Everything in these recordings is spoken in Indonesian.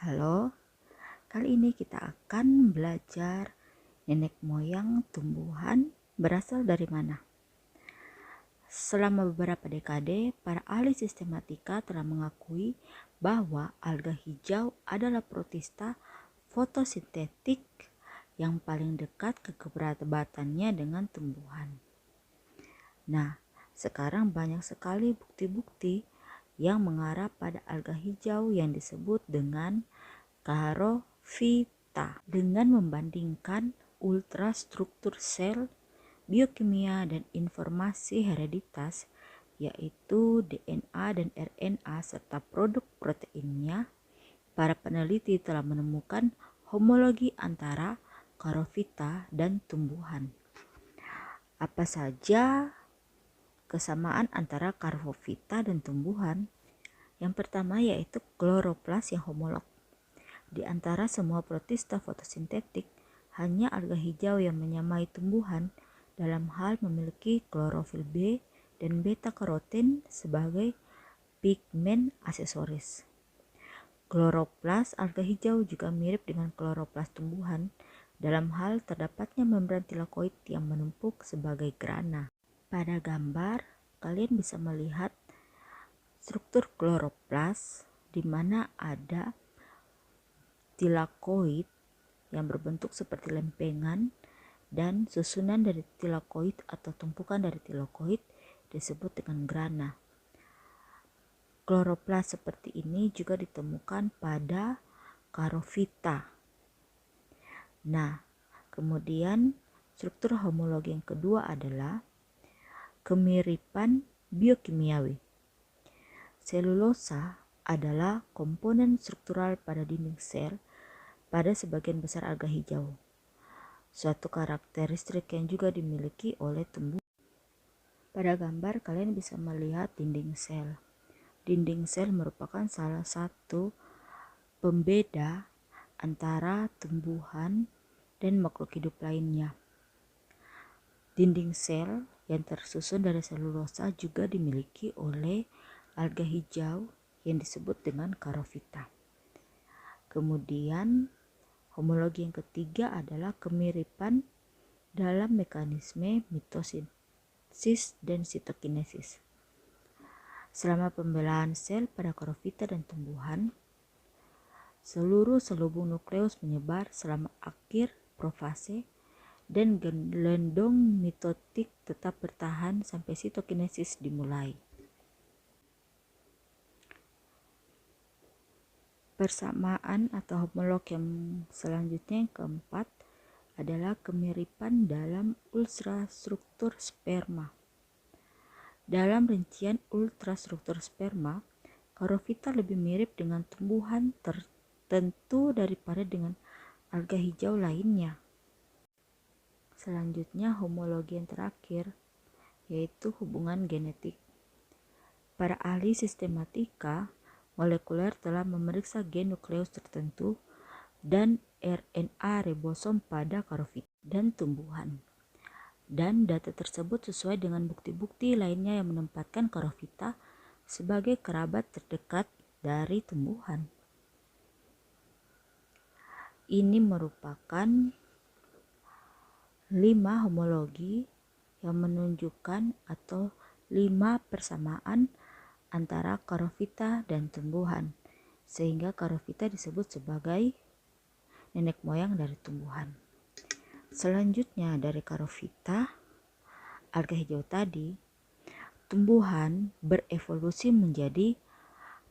Halo, kali ini kita akan belajar nenek moyang tumbuhan berasal dari mana. Selama beberapa dekade, para ahli sistematika telah mengakui bahwa alga hijau adalah protista fotosintetik yang paling dekat kekerabatannya dengan tumbuhan. Nah, sekarang banyak sekali bukti-bukti yang mengarah pada alga hijau yang disebut dengan Charophyta. Dengan membandingkan ultrastruktur sel, biokimia, dan informasi hereditas, yaitu DNA dan RNA serta produk proteinnya, para peneliti telah menemukan homologi antara Charophyta dan tumbuhan. Apa saja kesamaan antara Charophyta dan tumbuhan? Yang pertama yaitu kloroplas yang homolog. Di antara semua protista fotosintetik, hanya alga hijau yang menyamai tumbuhan dalam hal memiliki klorofil B dan beta karoten sebagai pigmen aksesoris. Kloroplas alga hijau juga mirip dengan kloroplas tumbuhan dalam hal terdapatnya membran tilakoid yang menumpuk sebagai grana. Pada gambar, kalian bisa melihat struktur kloroplas di mana ada tilakoid yang berbentuk seperti lempengan dan susunan dari tilakoid atau tumpukan dari tilakoid disebut dengan grana. Kloroplas seperti ini juga ditemukan pada Charophyta. Nah, kemudian struktur homologi yang kedua adalah kemiripan biokimiawi. Selulosa adalah komponen struktural pada dinding sel pada sebagian besar alga hijau, suatu karakteristik yang juga dimiliki oleh tumbuhan. Pada gambar kalian bisa melihat dinding sel. Dinding sel merupakan salah satu pembeda antara tumbuhan dan makhluk hidup lainnya. Dinding sel yang tersusun dari selulosa juga dimiliki oleh alga hijau yang disebut dengan Charophyta. Kemudian homologi yang ketiga adalah kemiripan dalam mekanisme mitosintesis dan sitokinesis. Selama pembelahan sel pada Charophyta dan tumbuhan, seluruh selubung nukleus menyebar selama akhir profase dan gelondong mitotik tetap bertahan sampai sitokinesis dimulai. Persamaan atau homolog yang selanjutnya yang keempat adalah kemiripan dalam ultrastruktur sperma. Dalam rincian ultrastruktur sperma, Charophyta lebih mirip dengan tumbuhan tertentu daripada dengan alga hijau lainnya. Selanjutnya homologi yang terakhir yaitu hubungan genetik. Para ahli sistematika molekuler telah memeriksa gen nukleus tertentu dan RNA ribosom pada Charophyta dan tumbuhan. Dan data tersebut sesuai dengan bukti-bukti lainnya yang menempatkan Charophyta sebagai kerabat terdekat dari tumbuhan. Ini merupakan 5 homologi yang menunjukkan atau 5 persamaan antara Charophyta dan tumbuhan, sehingga Charophyta disebut sebagai nenek moyang dari tumbuhan. Selanjutnya dari Charophyta, alga hijau tadi, tumbuhan berevolusi menjadi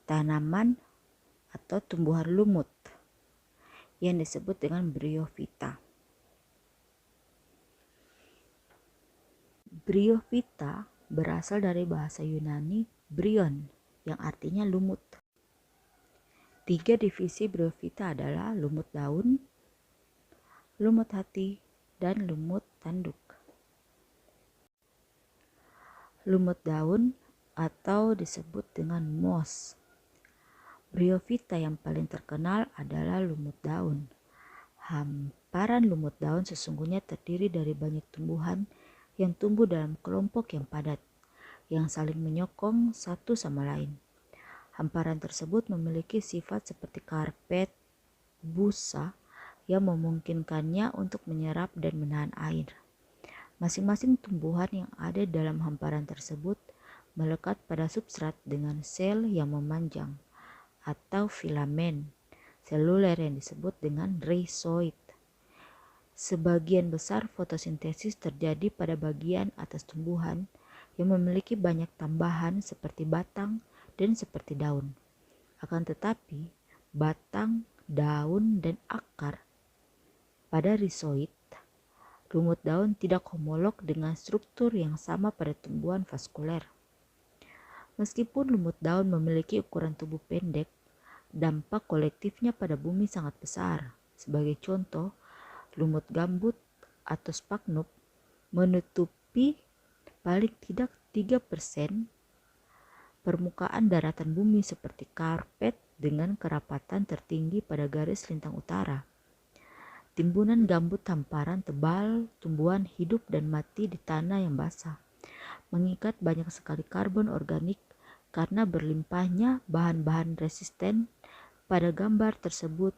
tanaman atau tumbuhan lumut yang disebut dengan Bryophyta. Bryophyta berasal dari bahasa Yunani bryon yang artinya lumut. 3 divisi Bryophyta adalah lumut daun, lumut hati, dan lumut tanduk. Lumut daun atau disebut dengan moss. Bryophyta yang paling terkenal adalah lumut daun. Hamparan lumut daun sesungguhnya terdiri dari banyak tumbuhan yang tumbuh dalam kelompok yang padat, yang saling menyokong satu sama lain. Hamparan tersebut memiliki sifat seperti karpet busa yang memungkinkannya untuk menyerap dan menahan air. Masing-masing tumbuhan yang ada dalam hamparan tersebut melekat pada substrat dengan sel yang memanjang atau filamen seluler yang disebut dengan rhizoid. Sebagian besar fotosintesis terjadi pada bagian atas tumbuhan yang memiliki banyak tambahan seperti batang dan seperti daun. Akan tetapi, batang, daun, dan akar pada rhizoid, lumut daun tidak homolog dengan struktur yang sama pada tumbuhan vaskuler. Meskipun lumut daun memiliki ukuran tubuh pendek, dampak kolektifnya pada bumi sangat besar. Sebagai contoh, lumut gambut atau sphagnum menutupi paling tidak 3% permukaan daratan bumi seperti karpet dengan kerapatan tertinggi pada garis lintang utara. Timbunan gambut hamparan tebal, tumbuhan hidup dan mati di tanah yang basah, mengikat banyak sekali karbon organik karena berlimpahnya bahan-bahan resisten pada gambar tersebut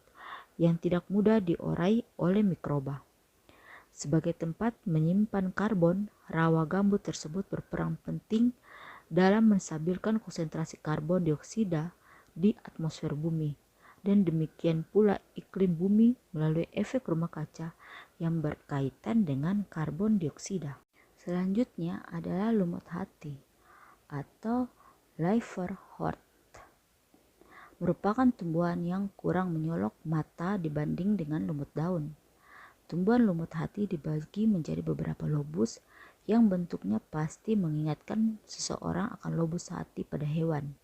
yang tidak mudah diurai oleh mikroba. Sebagai tempat menyimpan karbon, rawa gambut tersebut berperan penting dalam menstabilkan konsentrasi karbon dioksida di atmosfer bumi, dan demikian pula iklim bumi melalui efek rumah kaca yang berkaitan dengan karbon dioksida. Selanjutnya adalah lumut hati atau liverwort. Merupakan tumbuhan yang kurang menyolok mata dibanding dengan lumut daun. Tumbuhan lumut hati dibagi menjadi beberapa lobus yang bentuknya pasti mengingatkan seseorang akan lobus hati pada hewan.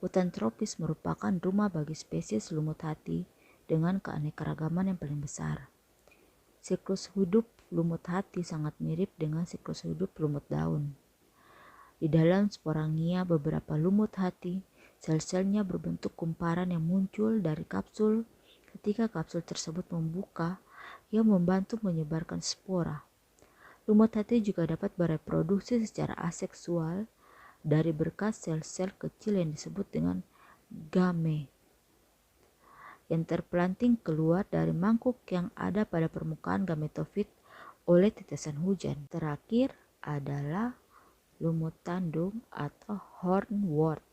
Hutan tropis merupakan rumah bagi spesies lumut hati dengan keanekaragaman yang paling besar. Siklus hidup lumut hati sangat mirip dengan siklus hidup lumut daun. Di dalam sporangia beberapa lumut hati, sel-selnya berbentuk kumparan yang muncul dari kapsul ketika kapsul tersebut membuka yang membantu menyebarkan spora. Lumut hati juga dapat bereproduksi secara aseksual dari berkas sel-sel kecil yang disebut dengan game yang terpelanting keluar dari mangkuk yang ada pada permukaan gametofit oleh tetesan hujan. Terakhir adalah lumut tanduk atau hornwort.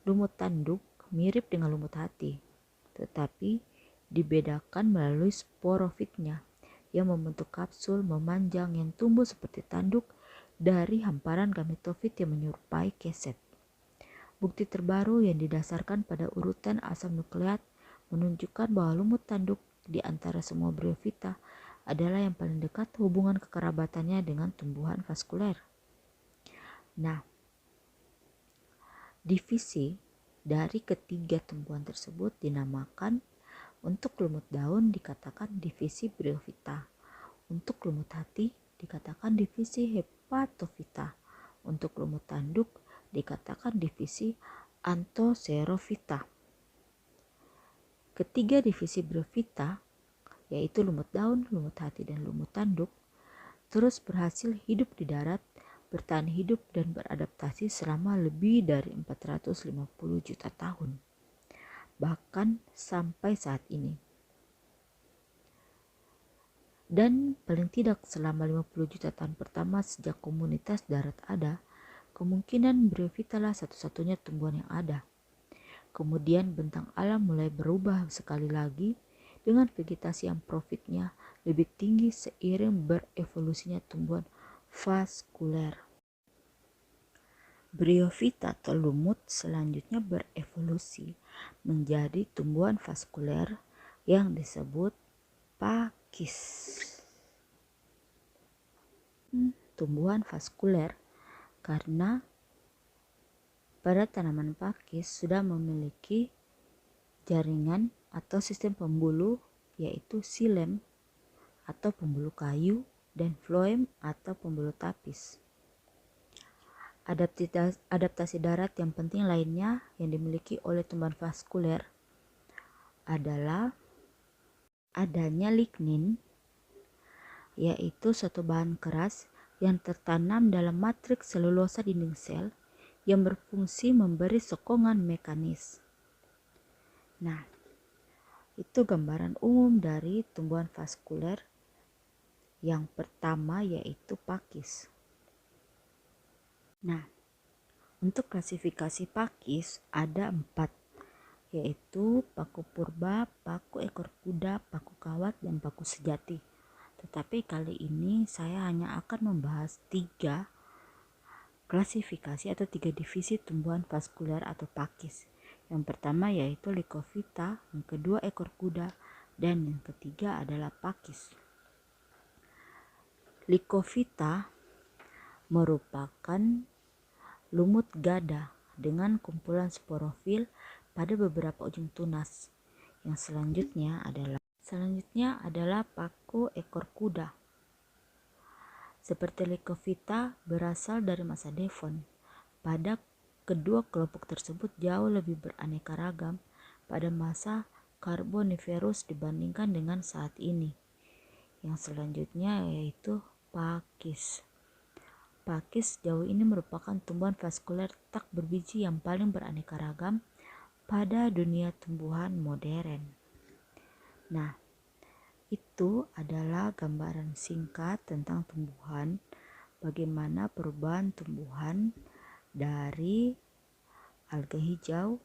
Lumut tanduk mirip dengan lumut hati, tetapi dibedakan melalui sporofitnya yang membentuk kapsul memanjang yang tumbuh seperti tanduk dari hamparan gametofit yang menyerupai keset. Bukti terbaru yang didasarkan pada urutan asam nukleat menunjukkan bahwa lumut tanduk di antara semua bryophyta adalah yang paling dekat hubungan kekerabatannya dengan tumbuhan vaskuler. Nah, divisi dari ketiga tumbuhan tersebut dinamakan. Untuk lumut daun dikatakan divisi bryophyta. Untuk lumut hati dikatakan divisi hepatofita. Untuk lumut tanduk dikatakan divisi anthoxerophyta. Ketiga divisi bryophyta, yaitu lumut daun, lumut hati, dan lumut tanduk, terus berhasil hidup di darat, bertahan hidup dan beradaptasi selama lebih dari 450 juta tahun, bahkan sampai saat ini. Dan paling tidak selama 50 juta tahun pertama sejak komunitas darat ada, kemungkinan bryophyta lah satu-satunya tumbuhan yang ada. Kemudian bentang alam mulai berubah sekali lagi dengan vegetasi yang profitnya lebih tinggi seiring berevolusinya tumbuhan vaskuler. Bryophyta atau lumut selanjutnya berevolusi menjadi tumbuhan vaskuler yang disebut pakis. Tumbuhan vaskuler karena pada tanaman pakis sudah memiliki jaringan atau sistem pembuluh, yaitu xilem atau pembuluh kayu dan phloem atau pembuluh tapis. Adaptasi darat yang penting lainnya yang dimiliki oleh tumbuhan vaskuler adalah adanya lignin, yaitu suatu bahan keras yang tertanam dalam matriks selulosa dinding sel yang berfungsi memberi sokongan mekanis. Nah, Itu gambaran umum dari tumbuhan vaskuler. Yang pertama yaitu pakis. Nah, untuk klasifikasi pakis ada 4, yaitu paku purba, paku ekor kuda, paku kawat, dan paku sejati. Tetapi kali ini saya hanya akan membahas 3 klasifikasi atau 3 divisi tumbuhan vaskuler atau pakis. Yang pertama yaitu Lycophyta, yang kedua ekor kuda, dan yang ketiga adalah pakis. Lycophyta merupakan lumut gada dengan kumpulan sporofil pada beberapa ujung tunas. Yang selanjutnya adalah paku ekor kuda. Seperti Lycophyta berasal dari masa Devon. Pada kedua kelompok tersebut jauh lebih beraneka ragam pada masa Carboniferous dibandingkan dengan saat ini. Yang selanjutnya yaitu pakis. Pakis sejauh ini merupakan tumbuhan vaskuler tak berbiji yang paling beraneka ragam pada dunia tumbuhan modern. Nah, itu adalah gambaran singkat tentang tumbuhan, bagaimana perubahan tumbuhan dari alga hijau,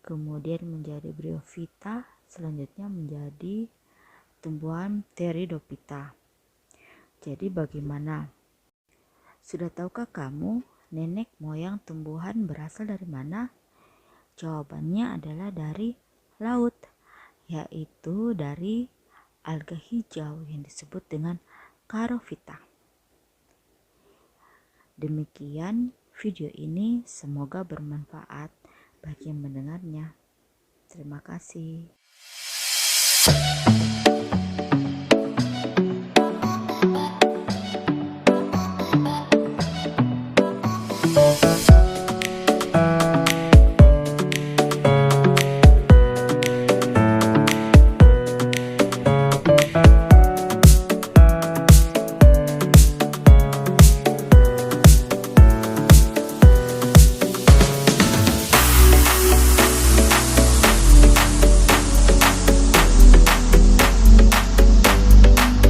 kemudian menjadi bryophyta, selanjutnya menjadi tumbuhan Pteridophyta. Jadi bagaimana? Sudah tahukah kamu nenek moyang tumbuhan berasal dari mana? Jawabannya adalah dari laut, yaitu dari alga hijau yang disebut dengan Charophyta. Demikian video ini, semoga bermanfaat bagi yang mendengarnya. Terima kasih.